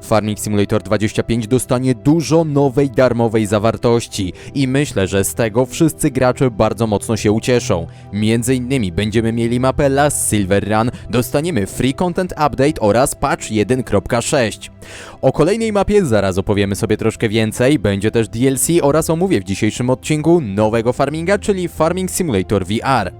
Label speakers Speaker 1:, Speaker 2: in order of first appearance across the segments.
Speaker 1: Farming Simulator 25 dostanie dużo nowej darmowej zawartości i myślę, że z tego wszyscy gracze bardzo mocno się ucieszą. Między innymi będziemy mieli mapę Last Silver Run, dostaniemy Free Content Update oraz patch 1.6. O kolejnej mapie zaraz opowiemy sobie troszkę więcej, będzie też DLC oraz omówię w dzisiejszym odcinku nowego farminga, czyli Farming Simulator VR.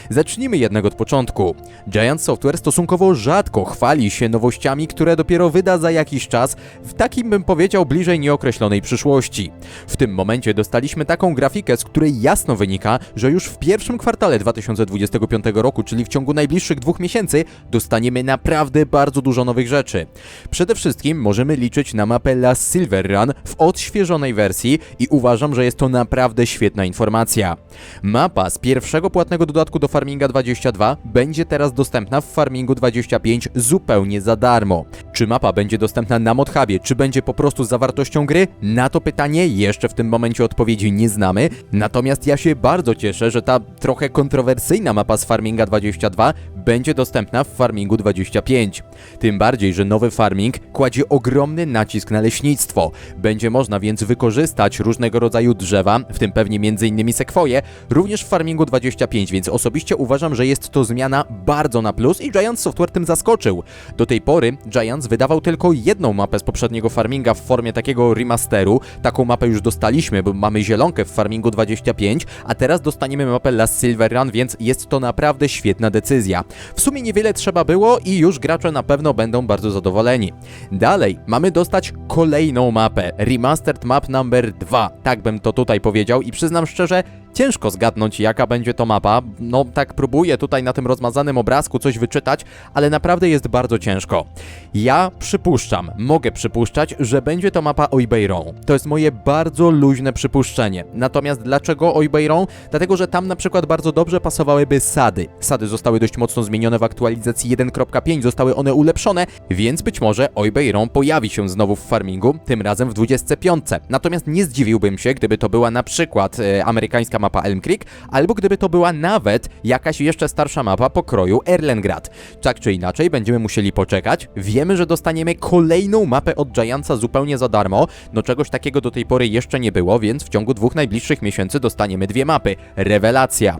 Speaker 1: Zacznijmy jednak od początku. Giant Software stosunkowo rzadko chwali się nowościami, które dopiero wyda za jakiś czas, w takim bym powiedział bliżej nieokreślonej przyszłości. W tym momencie dostaliśmy taką grafikę, z której jasno wynika, że już w pierwszym kwartale 2025 roku, czyli w ciągu najbliższych 2 miesięcy, dostaniemy naprawdę bardzo dużo nowych rzeczy. Przede wszystkim możemy liczyć na mapę Last Silver Run w odświeżonej wersji i uważam, że jest to naprawdę świetna informacja. Mapa z pierwszego płatnego dodatku do Farminga 22 będzie teraz dostępna w Farmingu 25 zupełnie za darmo. Czy mapa będzie dostępna na ModHubie, czy będzie po prostu zawartością gry? Na to pytanie jeszcze w tym momencie odpowiedzi nie znamy, natomiast ja się bardzo cieszę, że ta trochę kontrowersyjna mapa z Farminga 22 będzie dostępna w Farmingu 25. Tym bardziej, że nowy Farming kładzie ogromny nacisk na leśnictwo. Będzie można więc wykorzystać różnego rodzaju drzewa, w tym pewnie m.in. sekwoje, również w Farmingu 25, więc osobiście uważam, że jest to zmiana bardzo na plus i Giant Software tym zaskoczył. Do tej pory Giants wydawał tylko jedną mapę z poprzedniego Farminga w formie takiego remasteru. Taką mapę już dostaliśmy, bo mamy zielonkę w Farmingu 25, a teraz dostaniemy mapę Last Silver Run, więc jest to naprawdę świetna decyzja. W sumie niewiele trzeba było i już gracze na pewno będą bardzo zadowoleni. Dalej mamy dostać kolejną mapę, Remastered Map Number 2, tak bym to tutaj powiedział i przyznam szczerze, ciężko zgadnąć, jaka będzie to mapa. No tak próbuję tutaj na tym rozmazanym obrazku coś wyczytać, ale naprawdę jest bardzo ciężko. Ja przypuszczam, mogę przypuszczać, że będzie to mapa Oibeiron. To jest moje bardzo luźne przypuszczenie. Natomiast dlaczego Oibeiron? Dlatego, że tam na przykład bardzo dobrze pasowałyby sady. Sady zostały dość mocno zmienione w aktualizacji 1.5, zostały one ulepszone, więc być może Oibeiron pojawi się znowu w Farmingu, tym razem w 25. Natomiast nie zdziwiłbym się, gdyby to była na przykład amerykańska mapa Elm Creek, albo gdyby to była nawet jakaś jeszcze starsza mapa pokroju Erlengrad. Tak czy inaczej, będziemy musieli poczekać. Wiemy, że dostaniemy kolejną mapę od Giantsa zupełnie za darmo. No czegoś takiego do tej pory jeszcze nie było, więc w ciągu 2 najbliższych miesięcy dostaniemy 2 mapy. Rewelacja!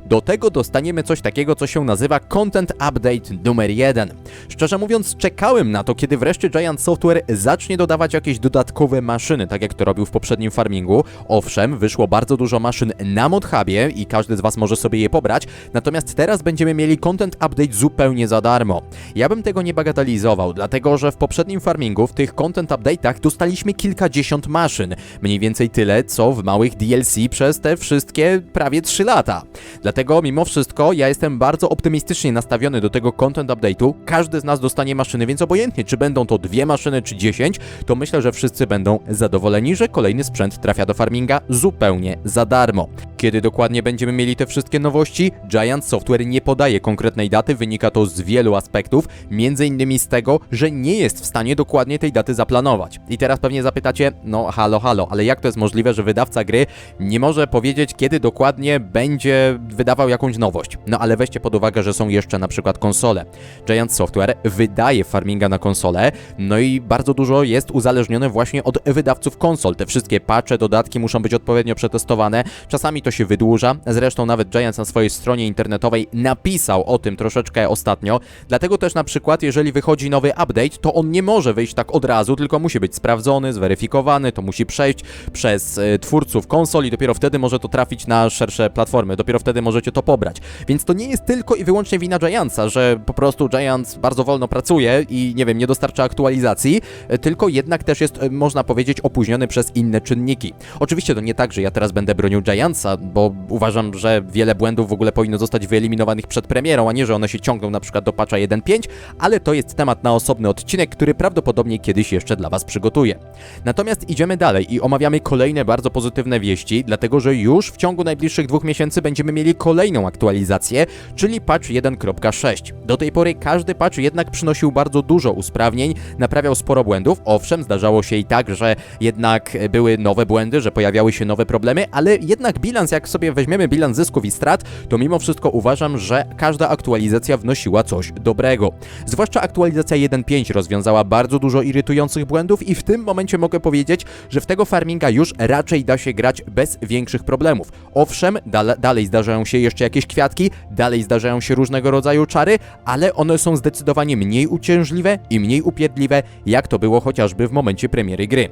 Speaker 1: Do tego dostaniemy coś takiego, co się nazywa Content Update numer 1. Szczerze mówiąc, czekałem na to, kiedy wreszcie Giant Software zacznie dodawać jakieś dodatkowe maszyny, tak jak to robił w poprzednim Farmingu. Owszem, wyszło bardzo dużo maszyn na ModHubie i każdy z Was może sobie je pobrać, natomiast teraz będziemy mieli Content Update zupełnie za darmo. Ja bym tego nie bagatelizował, dlatego że w poprzednim Farmingu, w tych Content Update'ach dostaliśmy kilkadziesiąt maszyn. Mniej więcej tyle, co w małych DLC przez te wszystkie prawie 3 lata. Dlatego mimo wszystko ja jestem bardzo optymistycznie nastawiony do tego Content Update'u. Każdy z nas dostanie maszyny, więc obojętnie czy będą to 2 maszyny czy 10, to myślę, że wszyscy będą zadowoleni, że kolejny sprzęt trafia do Farminga zupełnie za darmo. Kiedy dokładnie będziemy mieli te wszystkie nowości? Giant Software nie podaje konkretnej daty, wynika to z wielu aspektów, między innymi z tego, że nie jest w stanie dokładnie tej daty zaplanować. I teraz pewnie zapytacie, no halo, ale jak to jest możliwe, że wydawca gry nie może powiedzieć, kiedy dokładnie będzie wydawał jakąś nowość? No ale weźcie pod uwagę, że są jeszcze na przykład konsole. Giant Software wydaje Farminga na konsole, no i bardzo dużo jest uzależnione właśnie od wydawców konsol. Te wszystkie patche, dodatki muszą być odpowiednio przetestowane, czasami to się wydłuża, zresztą nawet Giants na swojej stronie internetowej napisał o tym troszeczkę ostatnio, dlatego też na przykład jeżeli wychodzi nowy update, to on nie może wyjść tak od razu, tylko musi być sprawdzony, zweryfikowany, to musi przejść przez twórców konsol i dopiero wtedy może to trafić na szersze platformy, dopiero wtedy możecie to pobrać. Więc to nie jest tylko i wyłącznie wina Giantsa, że po prostu Giants bardzo wolno pracuje i nie wiem, nie dostarcza aktualizacji, tylko jednak też jest, można powiedzieć, opóźniony przez inne czynniki. Oczywiście to nie tak, że ja teraz będę bronił Giantsa, bo uważam, że wiele błędów w ogóle powinno zostać wyeliminowanych przed premierą, a nie, że one się ciągną na przykład do patcha 1.5, ale to jest temat na osobny odcinek, który prawdopodobnie kiedyś jeszcze dla Was przygotuję. Natomiast idziemy dalej i omawiamy kolejne bardzo pozytywne wieści, dlatego że już w ciągu najbliższych 2 miesięcy będziemy mieli kolejną aktualizację, czyli patch 1.6. Do tej pory każdy patch jednak przynosił bardzo dużo usprawnień, naprawiał sporo błędów. Owszem, zdarzało się i tak, że jednak były nowe błędy, że pojawiały się nowe problemy, ale jednak bilans, jak sobie weźmiemy bilans zysków i strat, to mimo wszystko uważam, że każda aktualizacja wnosiła coś dobrego. Zwłaszcza aktualizacja 1.5 rozwiązała bardzo dużo irytujących błędów i w tym momencie mogę powiedzieć, że w tego farminga już raczej da się grać bez większych problemów. Owszem, dalej zdarzają się jeszcze jakieś kwiatki, dalej zdarzają się różnego rodzaju czary, ale one są zdecydowanie mniej uciążliwe i mniej upierdliwe, jak to było chociażby w momencie premiery gry.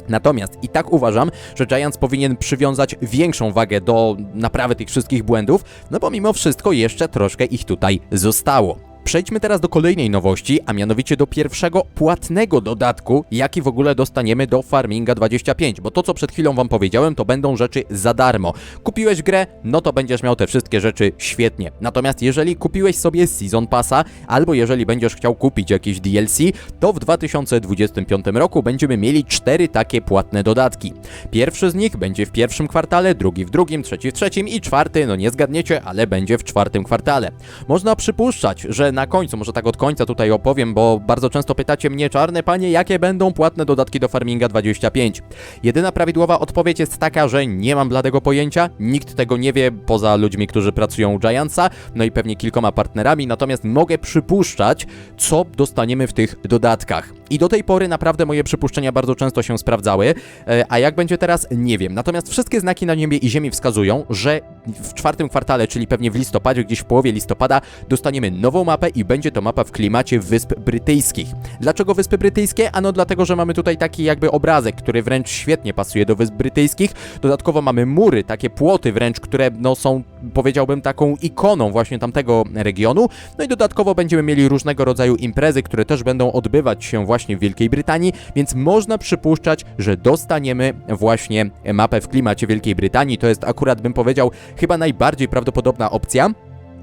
Speaker 1: Natomiast i tak uważam, że Giants powinien przywiązać większą wagę do naprawy tych wszystkich błędów, no bo mimo wszystko jeszcze troszkę ich tutaj zostało. Przejdźmy teraz do kolejnej nowości, a mianowicie do pierwszego płatnego dodatku, jaki w ogóle dostaniemy do Farminga 25, bo to, co przed chwilą wam powiedziałem, to będą rzeczy za darmo. Kupiłeś grę, no to będziesz miał te wszystkie rzeczy świetnie. Natomiast jeżeli kupiłeś sobie Season Passa, albo jeżeli będziesz chciał kupić jakieś DLC, to w 2025 roku będziemy mieli 4 takie płatne dodatki. Pierwszy z nich będzie w pierwszym kwartale, drugi w drugim, trzeci w trzecim i czwarty, no nie zgadniecie, ale będzie w czwartym kwartale. Można przypuszczać, że na końcu, może tak od końca tutaj opowiem, bo bardzo często pytacie mnie, czarne panie, jakie będą płatne dodatki do Farminga 25. Jedyna prawidłowa odpowiedź jest taka, że nie mam bladego pojęcia, nikt tego nie wie poza ludźmi, którzy pracują u Giantsa, no i pewnie kilkoma partnerami, natomiast mogę przypuszczać, co dostaniemy w tych dodatkach. I do tej pory naprawdę moje przypuszczenia bardzo często się sprawdzały, a jak będzie teraz, nie wiem. Natomiast wszystkie znaki na niebie i ziemi wskazują, że w czwartym kwartale, czyli pewnie w listopadzie, gdzieś w połowie listopada, dostaniemy nową mapę i będzie to mapa w klimacie Wysp Brytyjskich. Dlaczego Wyspy Brytyjskie? Ano dlatego, że mamy tutaj taki jakby obrazek, który wręcz świetnie pasuje do Wysp Brytyjskich. Dodatkowo mamy mury, takie płoty wręcz, które no są, powiedziałbym, taką ikoną właśnie tamtego regionu. No i dodatkowo będziemy mieli różnego rodzaju imprezy, które też będą odbywać się właśnie w Wielkiej Brytanii, więc można przypuszczać, że dostaniemy właśnie mapę w klimacie Wielkiej Brytanii. To jest akurat, bym powiedział, chyba najbardziej prawdopodobna opcja.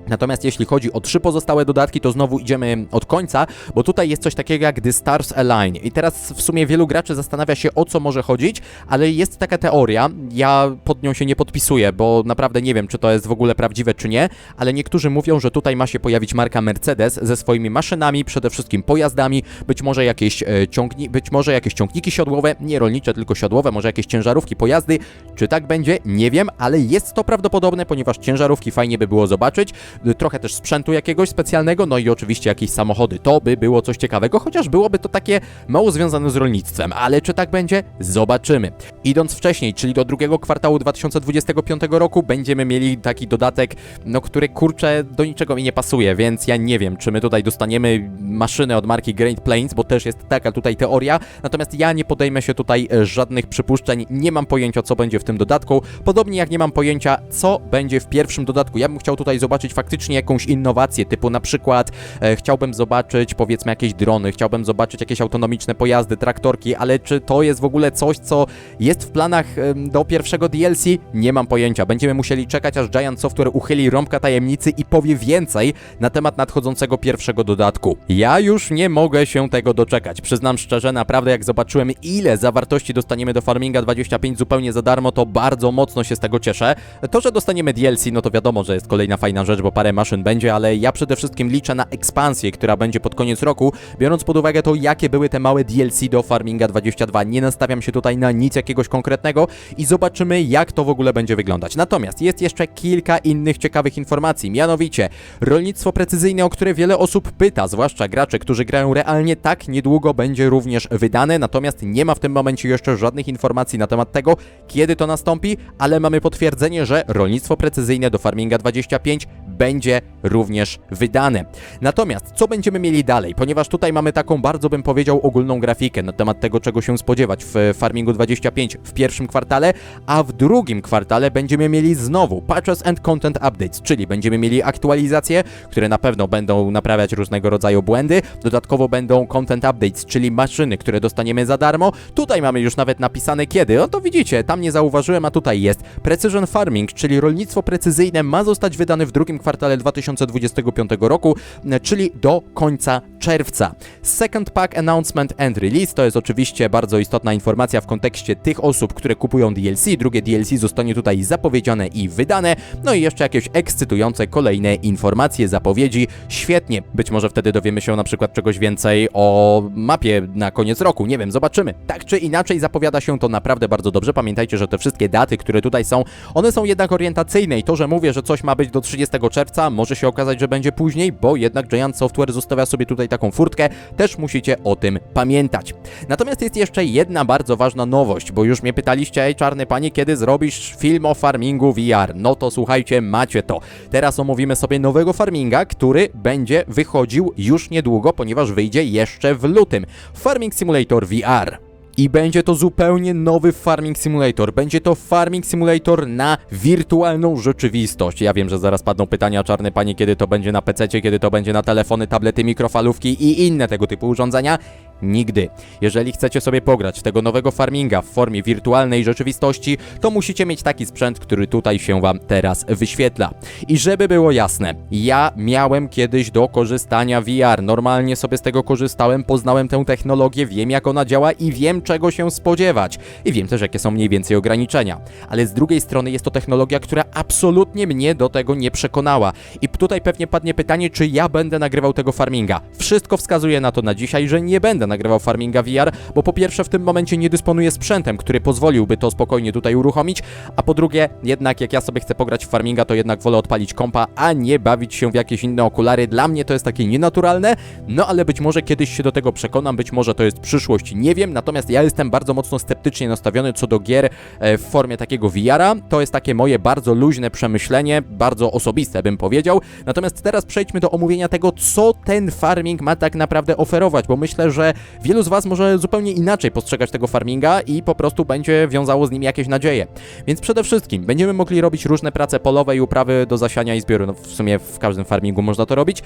Speaker 1: Natomiast jeśli chodzi o 3 pozostałe dodatki, to znowu idziemy od końca, bo tutaj jest coś takiego jak The Stars Align. I teraz w sumie wielu graczy zastanawia się, o co może chodzić, ale jest taka teoria, ja pod nią się nie podpisuję, bo naprawdę nie wiem, czy to jest w ogóle prawdziwe, czy nie, ale niektórzy mówią, że tutaj ma się pojawić marka Mercedes ze swoimi maszynami, przede wszystkim pojazdami, być może jakieś ciągniki siodłowe, nie rolnicze, tylko siodłowe, może jakieś ciężarówki, pojazdy. Czy tak będzie? Nie wiem, ale jest to prawdopodobne, ponieważ ciężarówki fajnie by było zobaczyć. Trochę też sprzętu jakiegoś specjalnego, no i oczywiście jakieś samochody. To by było coś ciekawego, chociaż byłoby to takie mało związane z rolnictwem, ale czy tak będzie? Zobaczymy. Idąc wcześniej, czyli do drugiego kwartału 2025 roku, będziemy mieli taki dodatek, no który kurczę do niczego mi nie pasuje, więc ja nie wiem, czy my tutaj dostaniemy maszynę od marki Great Plains, bo też jest taka tutaj teoria, natomiast ja nie podejmę się tutaj żadnych przypuszczeń, nie mam pojęcia, co będzie w tym dodatku, podobnie jak nie mam pojęcia, co będzie w pierwszym dodatku. Ja bym chciał tutaj zobaczyć faktycznie jakąś innowację, typu na przykład chciałbym zobaczyć, powiedzmy, jakieś drony, chciałbym zobaczyć jakieś autonomiczne pojazdy, traktorki, ale czy to jest w ogóle coś, co jest w planach do pierwszego DLC? Nie mam pojęcia. Będziemy musieli czekać, aż Giant Software uchyli rąbka tajemnicy i powie więcej na temat nadchodzącego pierwszego dodatku. Ja już nie mogę się tego doczekać. Przyznam szczerze, naprawdę jak zobaczyłem, ile zawartości dostaniemy do Farminga 25 zupełnie za darmo, to bardzo mocno się z tego cieszę. To, że dostaniemy DLC, no to wiadomo, że jest kolejna fajna rzecz, bo parę maszyn będzie, ale ja przede wszystkim liczę na ekspansję, która będzie pod koniec roku, biorąc pod uwagę to, jakie były te małe DLC do Farminga 22. Nie nastawiam się tutaj na nic jakiegoś konkretnego i zobaczymy, jak to w ogóle będzie wyglądać. Natomiast jest jeszcze kilka innych ciekawych informacji, mianowicie rolnictwo precyzyjne, o które wiele osób pyta, zwłaszcza gracze, którzy grają realnie, tak niedługo będzie również wydane, natomiast nie ma w tym momencie jeszcze żadnych informacji na temat tego, kiedy to nastąpi, ale mamy potwierdzenie, że rolnictwo precyzyjne do Farminga 25 będzie również wydane. Natomiast co będziemy mieli dalej? Ponieważ tutaj mamy taką bardzo, bym powiedział, ogólną grafikę na temat tego, czego się spodziewać w Farmingu 25 w pierwszym kwartale, a w drugim kwartale będziemy mieli znowu Patches and Content Updates, czyli będziemy mieli aktualizacje, które na pewno będą naprawiać różnego rodzaju błędy. Dodatkowo będą Content Updates, czyli maszyny, które dostaniemy za darmo. Tutaj mamy już nawet napisane kiedy. No to widzicie, tam nie zauważyłem, a tutaj jest. Precision Farming, czyli rolnictwo precyzyjne, ma zostać wydane w drugim kwartale kwartale 2025 roku, czyli do końca czerwca. Second Pack Announcement and Release to jest oczywiście bardzo istotna informacja w kontekście tych osób, które kupują DLC. Drugie DLC zostanie tutaj zapowiedziane i wydane. No i jeszcze jakieś ekscytujące kolejne informacje, zapowiedzi. Świetnie. Być może wtedy dowiemy się na przykład czegoś więcej o mapie na koniec roku. Nie wiem, zobaczymy. Tak czy inaczej zapowiada się to naprawdę bardzo dobrze. Pamiętajcie, że te wszystkie daty, które tutaj są, one są jednak orientacyjne i to, że mówię, że coś ma być do 30 czerwca, może się okazać, że będzie później, bo jednak Giant Software zostawia sobie tutaj taką furtkę. Też musicie o tym pamiętać. Natomiast jest jeszcze jedna bardzo ważna nowość, bo już mnie pytaliście, ej czarny panie, kiedy zrobisz film o farmingu VR? No to słuchajcie, macie to. Teraz omówimy sobie nowego farminga, który będzie wychodził już niedługo, ponieważ wyjdzie jeszcze w lutym. Farming Simulator VR. I będzie to zupełnie nowy Farming Simulator. Będzie to Farming Simulator na wirtualną rzeczywistość. Ja wiem, że zaraz padną pytania, czarne panie, kiedy to będzie na PC-cie, kiedy to będzie na telefony, tablety, mikrofalówki i inne tego typu urządzenia. Nigdy. Jeżeli chcecie sobie pograć w tego nowego farminga w formie wirtualnej rzeczywistości, to musicie mieć taki sprzęt, który tutaj się wam teraz wyświetla. I żeby było jasne, ja miałem kiedyś do korzystania VR. Normalnie sobie z tego korzystałem, poznałem tę technologię, wiem jak ona działa i wiem czego się spodziewać. I wiem też jakie są mniej więcej ograniczenia. Ale z drugiej strony jest to technologia, która absolutnie mnie do tego nie przekonała. I tutaj pewnie padnie pytanie, czy ja będę nagrywał tego farminga. Wszystko wskazuje na to na dzisiaj, że nie będę nagrywał farminga VR, bo po pierwsze w tym momencie nie dysponuję sprzętem, który pozwoliłby to spokojnie tutaj uruchomić, a po drugie jednak jak ja sobie chcę pograć w farminga, to jednak wolę odpalić kompa, a nie bawić się w jakieś inne okulary. Dla mnie to jest takie nienaturalne, no ale być może kiedyś się do tego przekonam, być może to jest przyszłość, nie wiem, natomiast ja jestem bardzo mocno sceptycznie nastawiony co do gier w formie takiego VR-a. To jest takie moje bardzo luźne przemyślenie, bardzo osobiste bym powiedział. Natomiast teraz przejdźmy do omówienia tego, co ten farming ma tak naprawdę oferować, bo myślę, że wielu z was może zupełnie inaczej postrzegać tego farminga i po prostu będzie wiązało z nim jakieś nadzieje. Więc przede wszystkim będziemy mogli robić różne prace polowe i uprawy do zasiania i zbioru. No w sumie w każdym farmingu można to robić.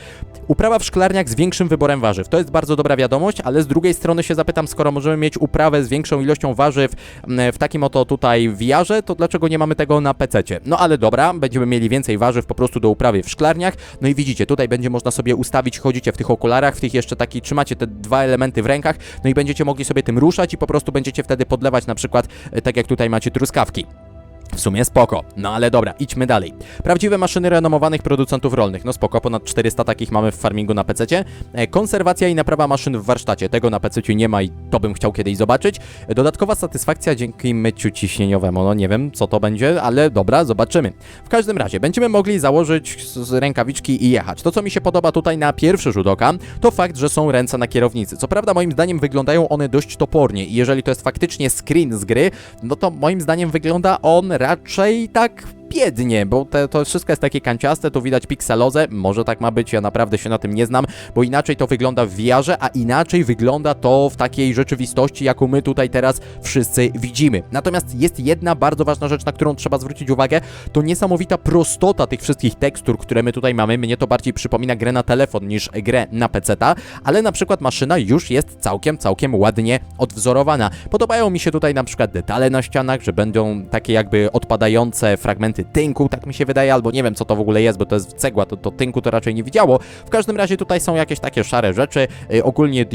Speaker 1: Uprawa w szklarniach z większym wyborem warzyw. To jest bardzo dobra wiadomość, ale z drugiej strony się zapytam, skoro możemy mieć uprawę z większą ilością warzyw w takim oto tutaj VR-ze, to dlaczego nie mamy tego na PC-cie? No ale dobra, będziemy mieli więcej warzyw po prostu do uprawy w szklarniach. No i widzicie, tutaj będzie można sobie ustawić, chodzicie w tych okularach, w tych jeszcze taki, trzymacie te dwa elementy w rękach, no i będziecie mogli sobie tym ruszać i po prostu będziecie wtedy podlewać na przykład, tak jak tutaj macie truskawki. W sumie spoko, no ale dobra, idźmy dalej. Prawdziwe maszyny renomowanych producentów rolnych, no spoko, ponad 400 takich mamy w farmingu na PC-cie. Konserwacja i naprawa maszyn w warsztacie, tego na PC-ciu nie ma i to bym chciał kiedyś zobaczyć. Dodatkowa satysfakcja dzięki myciu ciśnieniowemu, no nie wiem co to będzie, ale dobra, zobaczymy. W każdym razie, będziemy mogli założyć rękawiczki i jechać. To co mi się podoba tutaj na pierwszy rzut oka, to fakt, że są ręce na kierownicy. Co prawda moim zdaniem wyglądają one dość topornie i jeżeli to jest faktycznie screen z gry, no to moim zdaniem wygląda on raczej tak biednie, bo to wszystko jest takie kanciaste, tu widać pikselozę, może tak ma być, ja naprawdę się na tym nie znam, bo inaczej to wygląda w VR-ze, a inaczej wygląda to w takiej rzeczywistości, jaką my tutaj teraz wszyscy widzimy. Natomiast jest jedna bardzo ważna rzecz, na którą trzeba zwrócić uwagę, to niesamowita prostota tych wszystkich tekstur, które my tutaj mamy. Mnie to bardziej przypomina grę na telefon niż grę na PC-ta, ale na przykład maszyna już jest całkiem ładnie odwzorowana. Podobają mi się tutaj na przykład detale na ścianach, że będą takie jakby odpadające fragmenty tynku, tak mi się wydaje, albo nie wiem co to w ogóle jest, bo to jest cegła, to tynku to raczej nie widziało. W każdym razie tutaj są jakieś takie szare rzeczy, ogólnie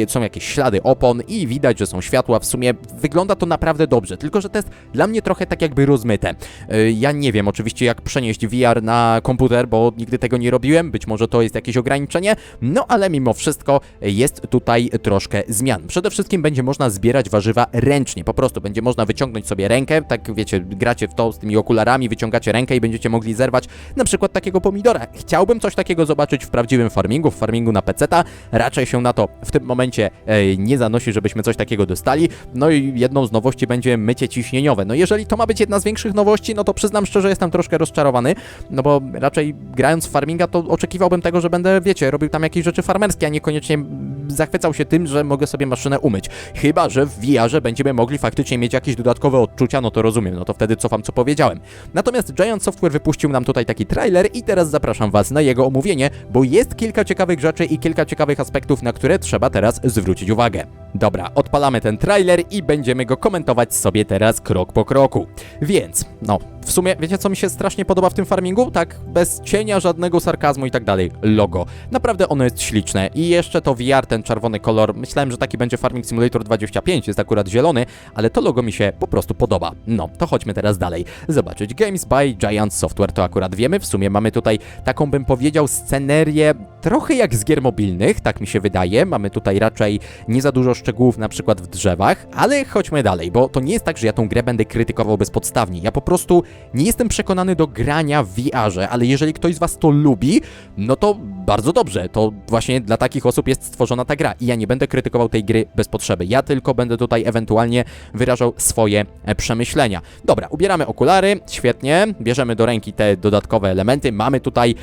Speaker 1: są jakieś ślady opon i widać, że są światła, w sumie wygląda to naprawdę dobrze, tylko że to jest dla mnie trochę tak jakby rozmyte. Ja nie wiem oczywiście jak przenieść VR na komputer, bo nigdy tego nie robiłem, być może to jest jakieś ograniczenie, no ale mimo wszystko jest tutaj troszkę zmian. Przede wszystkim będzie można zbierać warzywa ręcznie, po prostu będzie można wyciągnąć sobie rękę, tak wiecie, gracie w to z tymi okularami, wyciągacie rękę i będziecie mogli zerwać na przykład takiego pomidora. Chciałbym coś takiego zobaczyć w prawdziwym farmingu, w farmingu na PC-ta. Raczej się na to w tym momencie nie zanosi, żebyśmy coś takiego dostali. No i jedną z nowości będzie mycie ciśnieniowe. No jeżeli to ma być jedna z większych nowości, no to przyznam szczerze, jestem troszkę rozczarowany, no bo raczej grając w farminga to oczekiwałbym tego, że będę, wiecie, robił tam jakieś rzeczy farmerskie, a niekoniecznie zachwycał się tym, że mogę sobie maszynę umyć. Chyba że w VR-ze będziemy mogli faktycznie mieć jakieś dodatkowe odczucia, no to rozumiem, no to wtedy cofam co powiedziałem. Natomiast Giant Software wypuścił nam tutaj taki trailer i teraz zapraszam was na jego omówienie, bo jest kilka ciekawych rzeczy i kilka ciekawych aspektów, na które trzeba teraz zwrócić uwagę. Dobra, odpalamy ten trailer i będziemy go komentować sobie teraz krok po kroku. Więc, no, w sumie, wiecie co mi się strasznie podoba w tym farmingu? Tak, bez cienia żadnego sarkazmu i tak dalej. Logo. Naprawdę ono jest śliczne. I jeszcze to VR, ten czerwony kolor. Myślałem, że taki będzie Farming Simulator 25, jest akurat zielony, ale to logo mi się po prostu podoba. No, to chodźmy teraz dalej. Zobaczyć. Games by Giant Software, to akurat wiemy. W sumie mamy tutaj taką, bym powiedział, scenerię trochę jak z gier mobilnych, tak mi się wydaje. Mamy tutaj raczej nie za dużo szczegółów, na przykład w drzewach, ale chodźmy dalej, bo to nie jest tak, że ja tą grę będę krytykował bezpodstawnie. Ja po prostu nie jestem przekonany do grania w VR-ze, ale jeżeli ktoś z was to lubi, no to bardzo dobrze. To właśnie dla takich osób jest stworzona ta gra i ja nie będę krytykował tej gry bez potrzeby. Ja tylko będę tutaj ewentualnie wyrażał swoje przemyślenia. Dobra, ubieramy okulary, świetnie, bierzemy do ręki te dodatkowe elementy. Mamy tutaj,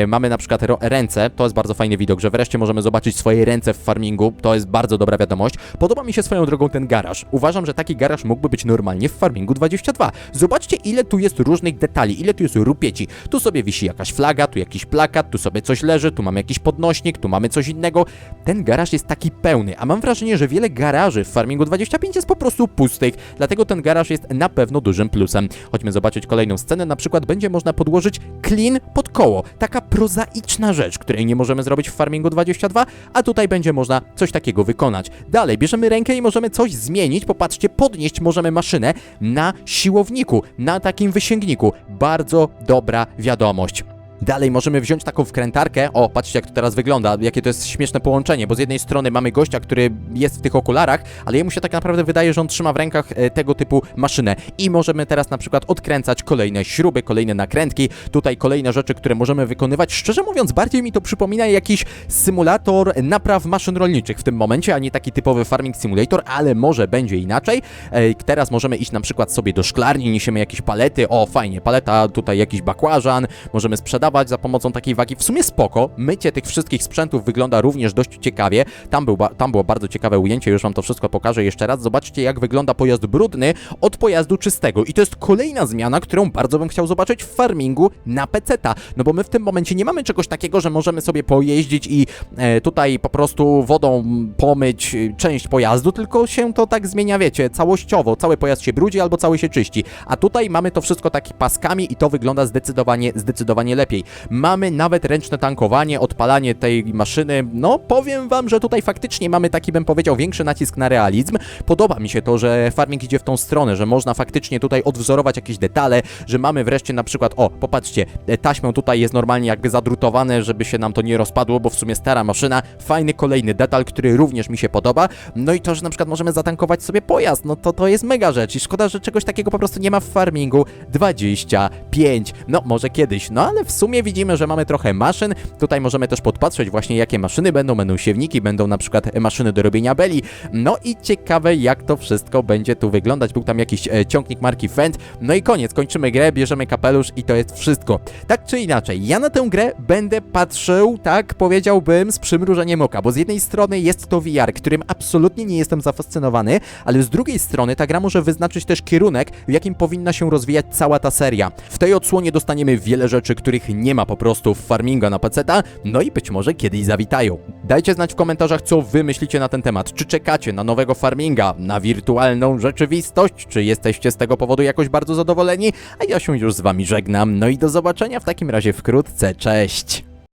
Speaker 1: mamy na przykład ręce, to jest bardzo fajny widok, że wreszcie możemy zobaczyć swoje ręce w farmingu, to jest bardzo dobra wiadomość. Podoba mi się swoją drogą ten garaż. Uważam, że taki garaż mógłby być normalnie w Farmingu 22. Zobaczcie, ile tu jest różnych detali, ile tu jest rupieci. Tu sobie wisi jakaś flaga, tu jakiś plakat, tu sobie coś leży, tu mamy jakiś podnośnik, tu mamy coś innego. Ten garaż jest taki pełny, a mam wrażenie, że wiele garaży w Farmingu 25 jest po prostu pustych, dlatego ten garaż jest na pewno dużym plusem. Chodźmy zobaczyć kolejną scenę, na przykład będzie można podłożyć klin pod koło. Taka prozaiczna rzecz, której nie możemy zrobić w Farmingu 22, a tutaj będzie można coś takiego wykonać. Dalej, bierzemy rękę i możemy coś zmienić. Popatrzcie, podnieść możemy maszynę na siłowniku, na takim wysięgniku. Bardzo dobra wiadomość. Dalej możemy wziąć taką wkrętarkę. O, patrzcie jak to teraz wygląda, jakie to jest śmieszne połączenie, bo z jednej strony mamy gościa, który jest w tych okularach, ale jemu się tak naprawdę wydaje, że on trzyma w rękach tego typu maszynę. I możemy teraz na przykład odkręcać kolejne śruby, kolejne nakrętki, tutaj kolejne rzeczy, które możemy wykonywać. Szczerze mówiąc, bardziej mi to przypomina jakiś symulator napraw maszyn rolniczych w tym momencie, a nie taki typowy Farming Simulator, ale może będzie inaczej. Teraz możemy iść na przykład sobie do szklarni, niesiemy jakieś palety. O, fajnie, paleta, tutaj jakiś bakłażan, możemy sprzedawać za pomocą takiej wagi. W sumie spoko. Mycie tych wszystkich sprzętów wygląda również dość ciekawie. Tam było bardzo ciekawe ujęcie, już wam to wszystko pokażę jeszcze raz. Zobaczcie, jak wygląda pojazd brudny od pojazdu czystego. I to jest kolejna zmiana, którą bardzo bym chciał zobaczyć w farmingu na peceta. No bo my w tym momencie nie mamy czegoś takiego, że możemy sobie pojeździć i tutaj po prostu wodą pomyć część pojazdu, tylko się to tak zmienia, wiecie, całościowo. Cały pojazd się brudzi albo cały się czyści. A tutaj mamy to wszystko tak paskami i to wygląda zdecydowanie lepiej. Mamy nawet ręczne tankowanie, odpalanie tej maszyny. No, powiem wam, że tutaj faktycznie mamy taki, bym powiedział, większy nacisk na realizm. Podoba mi się to, że farming idzie w tą stronę, że można faktycznie tutaj odwzorować jakieś detale, że mamy wreszcie na przykład, o, popatrzcie, taśmą tutaj jest normalnie jakby zadrutowane, żeby się nam to nie rozpadło, bo w sumie stara maszyna. Fajny kolejny detal, który również mi się podoba. No i to, że na przykład możemy zatankować sobie pojazd, no to jest mega rzecz i szkoda, że czegoś takiego po prostu nie ma w farmingu 25. No, może kiedyś, no ale w sumie widzimy, że mamy trochę maszyn. Tutaj możemy też podpatrzeć właśnie, jakie maszyny będą siewniki, będą na przykład maszyny do robienia beli. No i ciekawe, jak to wszystko będzie tu wyglądać. Był tam jakiś ciągnik marki Fendt. No i koniec, kończymy grę, bierzemy kapelusz i to jest wszystko. Tak czy inaczej, ja na tę grę będę patrzył, tak powiedziałbym, z przymrużeniem oka, bo z jednej strony jest to VR, którym absolutnie nie jestem zafascynowany, ale z drugiej strony ta gra może wyznaczyć też kierunek, w jakim powinna się rozwijać cała ta seria. W tej odsłonie dostaniemy wiele rzeczy, których nie ma po prostu w farminga na peceta, no i być może kiedyś zawitają. Dajcie znać w komentarzach, co wy myślicie na ten temat. Czy czekacie na nowego farminga, na wirtualną rzeczywistość, czy jesteście z tego powodu jakoś bardzo zadowoleni? A ja się już z wami żegnam, no i do zobaczenia w takim razie wkrótce, cześć!